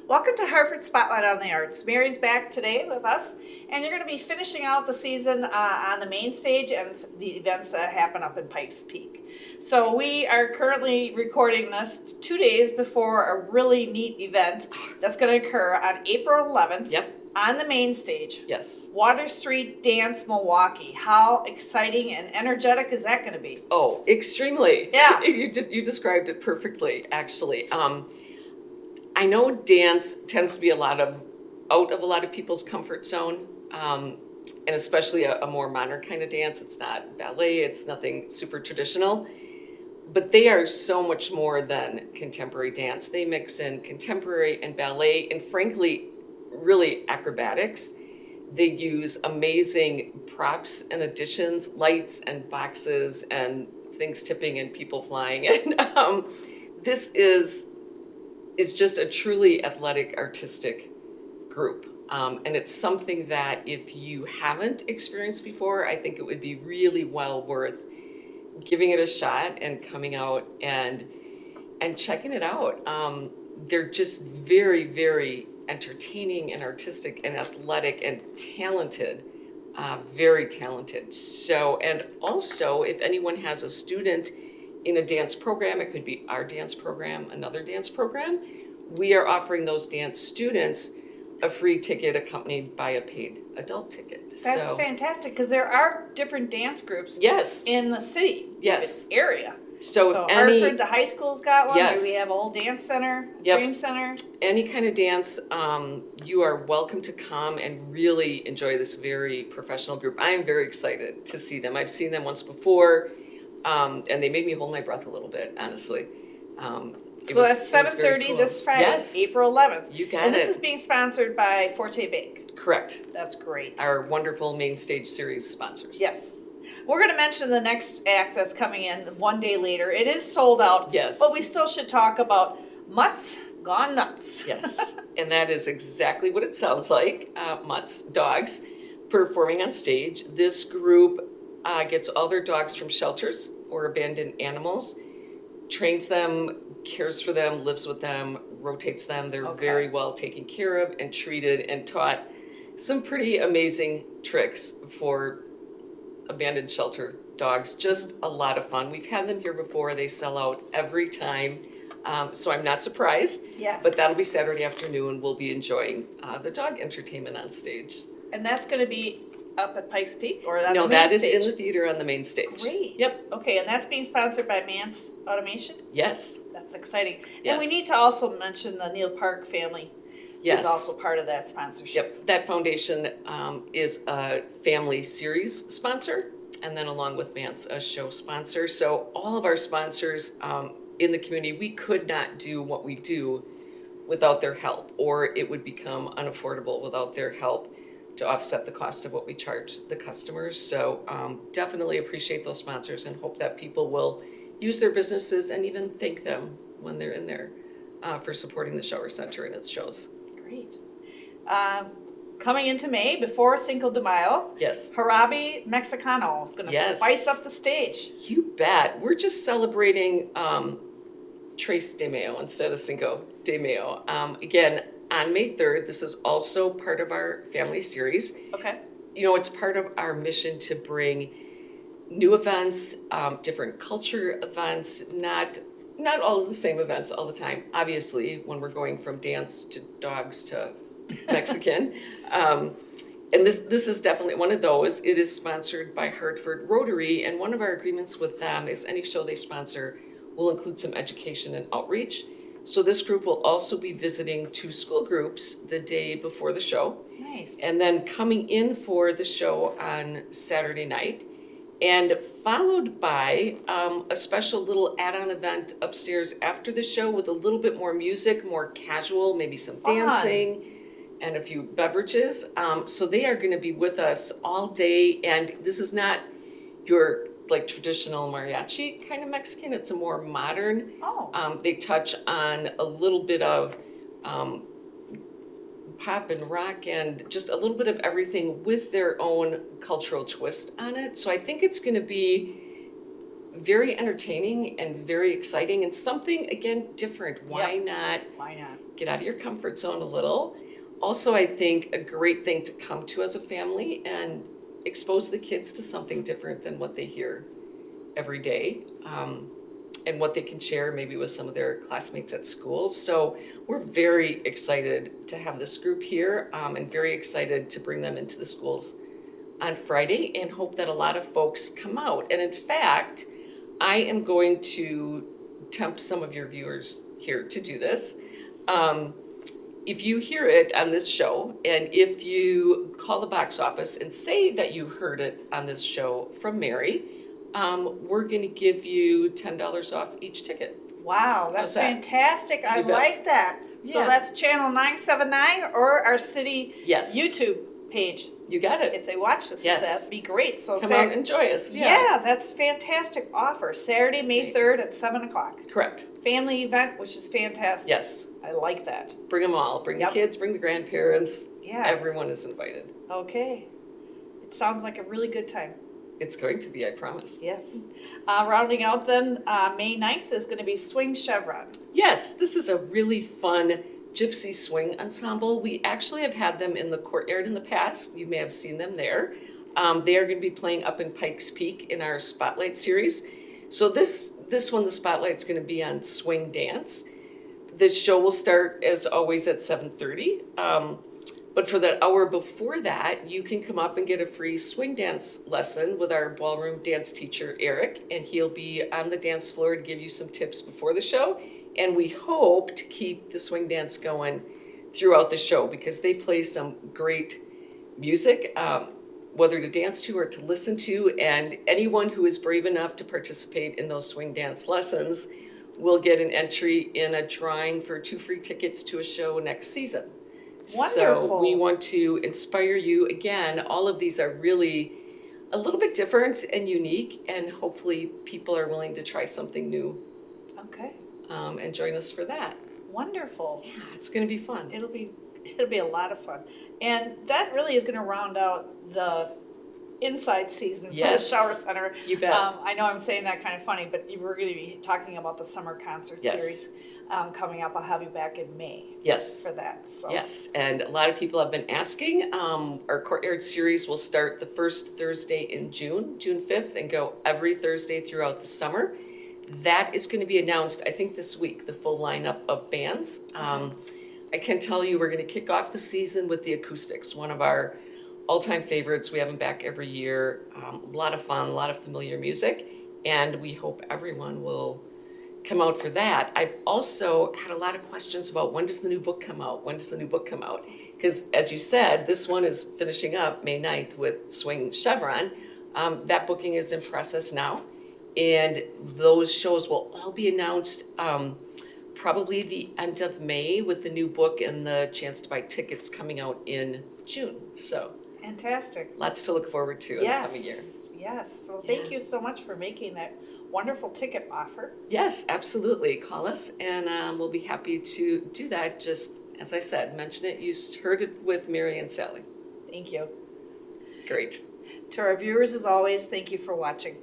Welcome to Hartford Spotlight on the Arts. Mary's back today with us, and you're going to be finishing out the season on the main stage and the events that happen up in Pikes Peak. So we are currently recording this 2 days before a really neat event that's going to occur on April 11th. Yep. On the main stage. Yes. Water Street Dance Milwaukee. How exciting and energetic is that going to be? Oh, extremely. Yeah. You described it perfectly, actually. I know dance tends to be out of a lot of people's comfort zone, and especially a more modern kind of dance. It's not ballet, it's nothing super traditional, but they are so much more than contemporary dance. They mix in contemporary and ballet, and frankly, really acrobatics. They use amazing props and additions, lights and boxes and things tipping and people flying. And this is just a truly athletic, artistic group. And it's something that if you haven't experienced before, I think it would be really well worth giving it a shot and coming out and checking it out. They're just very, very entertaining and artistic and athletic and talented, very talented. So, and also if anyone has a student in a dance program, it could be our dance program, another dance program, we are offering those dance students a free ticket accompanied by a paid adult ticket. That's fantastic, because there are different dance groups Yes. in the city, Yes. area. So Hartford, the high school's got one. Yes. We have a whole dance center, Yep. dream center. Any kind of dance, you are welcome to come and really enjoy this very professional group. I am very excited to see them. I've seen them once before, and they made me hold my breath a little bit, honestly. So that's 7:30 cool. this Friday, Yes. April 11th. You got And this it. is being sponsored by Forte Bake. Correct. That's great. Our wonderful main stage series sponsors. Yes. We're going to mention the next act that's coming in one day later. It is sold out. Yes. But we still should talk about Mutts Gone Nuts. Yes, and that is exactly what it sounds like. Mutts, dogs, performing on stage. This group gets all their dogs from shelters or abandoned animals, trains them, cares for them, lives with them, rotates them. They're very well taken care of and treated and taught some pretty amazing tricks for abandoned shelter dogs. Just a lot of fun. We've had them here before. They sell out every time. So I'm not surprised. Yeah. But that'll be Saturday afternoon. We'll be enjoying the dog entertainment on stage. And that's going to be up at Pikes Peak or on No, the main that is stage? in the theater on the main stage. Great. Yep. Okay, and that's being sponsored by Mance Automation? Yes. That's exciting. Yes. And we need to also mention the Neil Park family Yes. is also part of that sponsorship. Yep. That foundation is a family series sponsor, and then along with Mance, a show sponsor. So all of our sponsors in the community, we could not do what we do without their help, or it would become unaffordable without their help to offset the cost of what we charge the customers. So definitely appreciate those sponsors and hope that people will use their businesses and even thank them when they're in there for supporting the Shower Center and its shows. Great. Coming into May, before Cinco de Mayo, Yes. Jarabe Mexicano is going to Yes. spice up the stage. You bet. We're just celebrating Tres de Mayo instead of Cinco de Mayo. Again, on May 3rd, this is also part of our family series. Okay. You know, it's part of our mission to bring new events, different culture events, not all of the same events all the time. Obviously, when we're going from dance to dogs to Mexican. And this is definitely one of those. It is sponsored by Hartford Rotary, and one of our agreements with them is any show they sponsor will include some education and outreach. So this group will also be visiting 2 school groups the day before the show. Nice. And then coming in for the show on Saturday night, and followed by a special little add-on event upstairs after the show with a little bit more music, more casual, maybe some dancing and a few beverages. So they are going to be with us all day, and this is not your like traditional mariachi kind of Mexican. It's a more modern. They touch on a little bit of pop and rock and just a little bit of everything with their own cultural twist on it. So I think it's going to be very entertaining and very exciting and something, again, different. Why not Why not? get out of your comfort zone a little? Also, I think a great thing to come to as a family and expose the kids to something different than what they hear every day, and what they can share maybe with some of their classmates at school. So we're very excited to have this group here, and very excited to bring them into the schools on Friday and hope that a lot of folks come out. And in fact, I am going to tempt some of your viewers here to do this. If you hear it on this show, and if you call the box office and say that you heard it on this show from Mary, we're going to give you $10 off each ticket. Wow, that's How's that? fantastic. I You bet. like that. So Yeah. that's channel 979 or our city Yes. YouTube page. You got it. If they watch this, Yes. that'd be great. So Come out and enjoy us. yeah, that's fantastic offer. Saturday, May Great. 3rd at 7 o'clock. Correct. Family event, which is fantastic. Yes. I like that. Bring them all. Bring Yep. the kids, bring the grandparents. Yeah. Everyone is invited. Okay. It sounds like a really good time. It's going to be, I promise. Yes. Rounding out then, May 9th is going to be Swing Chevron. Yes, this is a really fun gypsy swing ensemble. We actually have had them in the courtyard in the past. You may have seen them there. They are going to be playing up in Pikes Peak in our Spotlight series. So this one, the Spotlight's going to be on swing dance. The show will start, as always, at 7:30. But for that hour before that, you can come up and get a free swing dance lesson with our ballroom dance teacher, Eric, and he'll be on the dance floor to give you some tips before the show. And we hope to keep the swing dance going throughout the show because they play some great music, whether to dance to or to listen to. And anyone who is brave enough to participate in those swing dance lessons will get an entry in a drawing for 2 free tickets to a show next season. So Wonderful. we want to inspire you. Again, all of these are really a little bit different and unique, and hopefully people are willing to try something new, Okay. and join us for that. Wonderful. Yeah, it's going to be fun. It'll be a lot of fun. And that really is going to round out the inside season for Yes. the Shower Center. You bet. I know I'm saying that kind of funny, but we're going to be talking about the summer concert Yes. series coming up. I'll have you back in May Yes. for that. So. Yes, and a lot of people have been asking. Our courtyard series will start the first Thursday in June, June 5th, and go every Thursday throughout the summer. That is going to be announced, I think, this week, the full lineup of bands. I can tell you we're going to kick off the season with the Acoustics, one of our all-time favorites. We have them back every year. A lot of fun, a lot of familiar music, and we hope everyone will come out for that. I've also had a lot of questions about when does the new book come out? When does the new book come out? Because as you said, this one is finishing up May 9th with Swing Chevron. That booking is in process now. And those shows will all be announced probably the end of May with the new book and the chance to buy tickets coming out in June. So Fantastic. lots to look forward to in the coming year. Yes. Well, thank you so much for making that wonderful ticket offer. Yes, absolutely. Call us and we'll be happy to do that. Just as I said, mention it. You heard it with Mary and Sally. Thank you. Great. To our viewers, as always, thank you for watching.